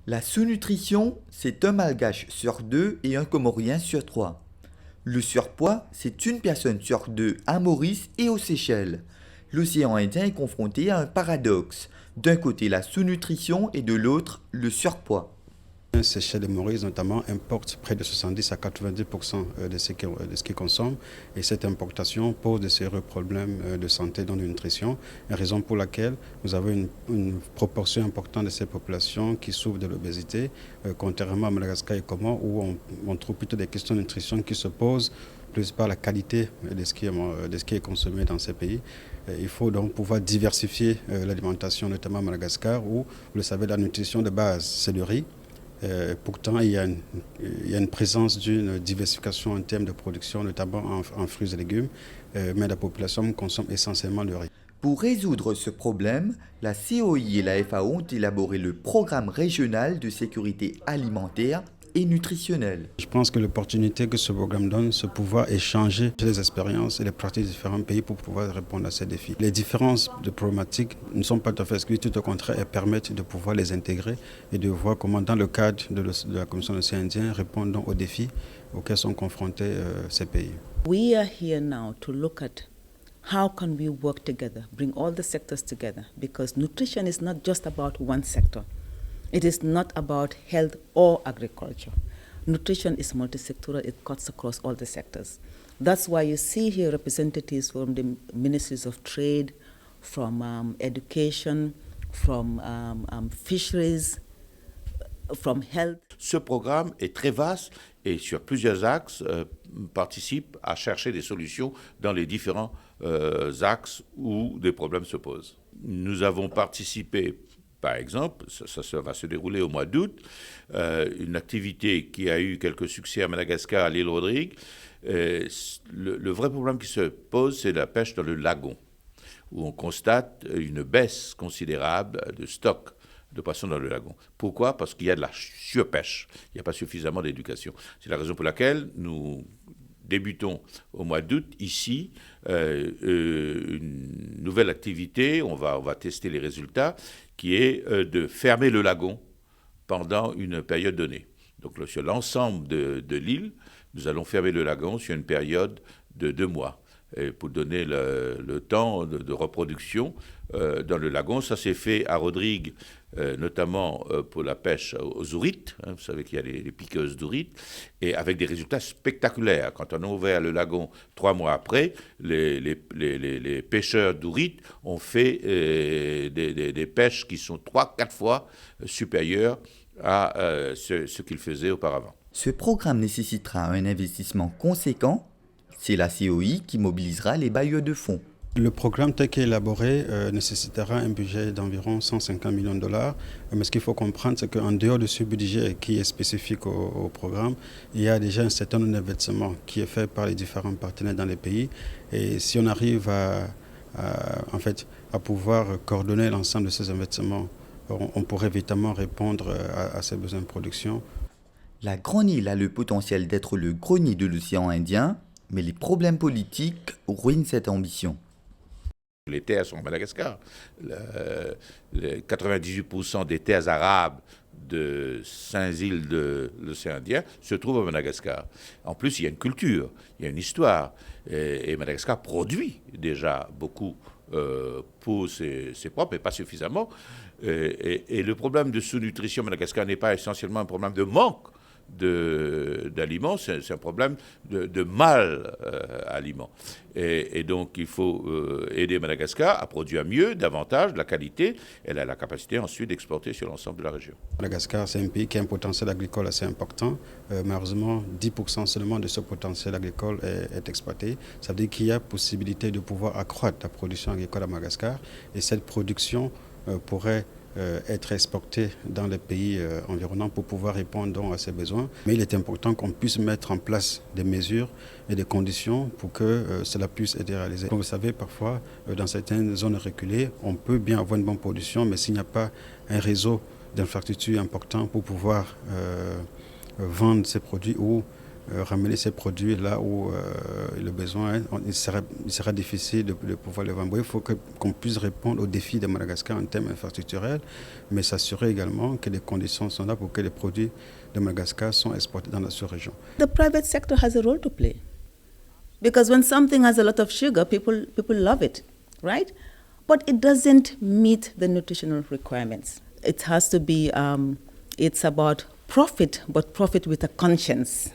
La sous-nutrition, c'est un malgache sur deux et un comorien sur trois. Le surpoids, c'est une personne sur deux à Maurice et aux Seychelles. L'océan Indien est confronté à un paradoxe. D'un côté la sous-nutrition et de l'autre le surpoids. Seychelles et Maurice notamment importent près de 70 à 90% de ce qu'ils consomment et cette importation pose de sérieux problèmes de santé dans la nutrition, raison pour laquelle nous avons une proportion importante de ces populations qui souffrent de l'obésité, contrairement à Madagascar et Comores où on trouve plutôt des questions de nutrition qui se posent plus par la qualité de ce qui est consommé dans ces pays. Il faut donc pouvoir diversifier l'alimentation, notamment à Madagascar où, vous le savez, la nutrition de base, c'est le riz. Pourtant, il y a une présence d'une diversification en termes de production, notamment en fruits et légumes, mais la population consomme essentiellement le riz. Pour résoudre ce problème, la COI et la FAO ont élaboré le programme régional de sécurité alimentaire et nutritionnelle. Je pense que l'opportunité que ce programme donne, c'est pouvoir échanger les expériences et les pratiques de différents pays pour pouvoir répondre à ces défis. Les différences de problématiques ne sont pas tout à fait exclues, tout au contraire, elles permettent de pouvoir les intégrer et de voir comment, dans le cadre de la Commission de l'océan Indien, répondre donc aux défis auxquels sont confrontés ces pays. We are here now to look at how can we work together, bring all the sectors together, because nutrition is not just about one sector. It is not about health or agriculture. Nutrition is multisectoral, it cuts across all the sectors. That's why you see here representatives from the ministries of trade, from education, from fisheries, from health. Ce programme est très vaste et sur plusieurs axes participe à chercher des solutions dans les différents axes où des problèmes se posent. Nous avons participé. Par exemple, ça va se dérouler au mois d'août, une activité qui a eu quelques succès à Madagascar, à l'île Rodrigue. Le vrai problème qui se pose, c'est la pêche dans le lagon, où on constate une baisse considérable de stock de poissons dans le lagon. Pourquoi ? Parce qu'il y a de la surpêche, il n'y a pas suffisamment d'éducation. C'est la raison pour laquelle nous débutons au mois d'août ici une nouvelle activité, on va tester les résultats, qui est de fermer le lagon pendant une période donnée. Donc sur l'ensemble de l'île, nous allons fermer le lagon sur une période de 2 mois. Et pour donner le temps de reproduction dans le lagon. Ça s'est fait à Rodrigue, notamment pour la pêche aux ourites. Vous savez qu'il y a les piqueuses d'ourites. Et avec des résultats spectaculaires. Quand on a ouvert le lagon 3 mois après, les pêcheurs d'ourites ont fait des pêches qui sont 3-4 fois supérieures à ce qu'ils faisaient auparavant. Ce programme nécessitera un investissement conséquent. C'est la COI qui mobilisera les bailleurs de fonds. Le programme tel qu'élaboré nécessitera un budget d'environ 150 millions de dollars. Mais ce qu'il faut comprendre, c'est qu'en dehors de ce budget qui est spécifique au programme, il y a déjà un certain nombre d'investissements qui est fait par les différents partenaires dans les pays. Et si on arrive à pouvoir coordonner l'ensemble de ces investissements, on pourrait véritablement répondre à ces besoins de production. La Grande Île a le potentiel d'être le grenier de l'océan Indien, mais les problèmes politiques ruinent cette ambition. Les terres sont à Madagascar. 98% des terres arables de 5 îles de l'océan Indien se trouvent à Madagascar. En plus, il y a une culture, il y a une histoire. Et Madagascar produit déjà beaucoup pour ses propres, mais pas suffisamment. Et le problème de sous-nutrition à Madagascar n'est pas essentiellement un problème de manque d'aliments, c'est un problème de mal aliments. Et donc, il faut aider Madagascar à produire mieux, davantage, de la qualité. Elle a la capacité ensuite d'exporter sur l'ensemble de la région. Madagascar, c'est un pays qui a un potentiel agricole assez important. Malheureusement, 10% seulement de ce potentiel agricole est exploité. Ça veut dire qu'il y a possibilité de pouvoir accroître la production agricole à Madagascar. Et cette production pourrait être exporté dans les pays environnants pour pouvoir répondre donc à ces besoins. Mais il est important qu'on puisse mettre en place des mesures et des conditions pour que cela puisse être réalisé. Comme vous savez, parfois, dans certaines zones reculées, on peut bien avoir une bonne production, mais s'il n'y a pas un réseau d'infrastructures important pour pouvoir vendre ces produits ou ramener ces produits là où le besoin est. Il sera difficile de pouvoir les vendre. Il faut qu'on puisse répondre aux défis de Madagascar en termes infrastructurels, mais s'assurer également que les conditions sont là pour que les produits de Madagascar sont exportés dans la sous-région. The private sector has a role to play. Because when something has a lot of sugar, people love it, right? But it doesn't meet the nutritional requirements. It has to be, it's about profit, but profit with a conscience.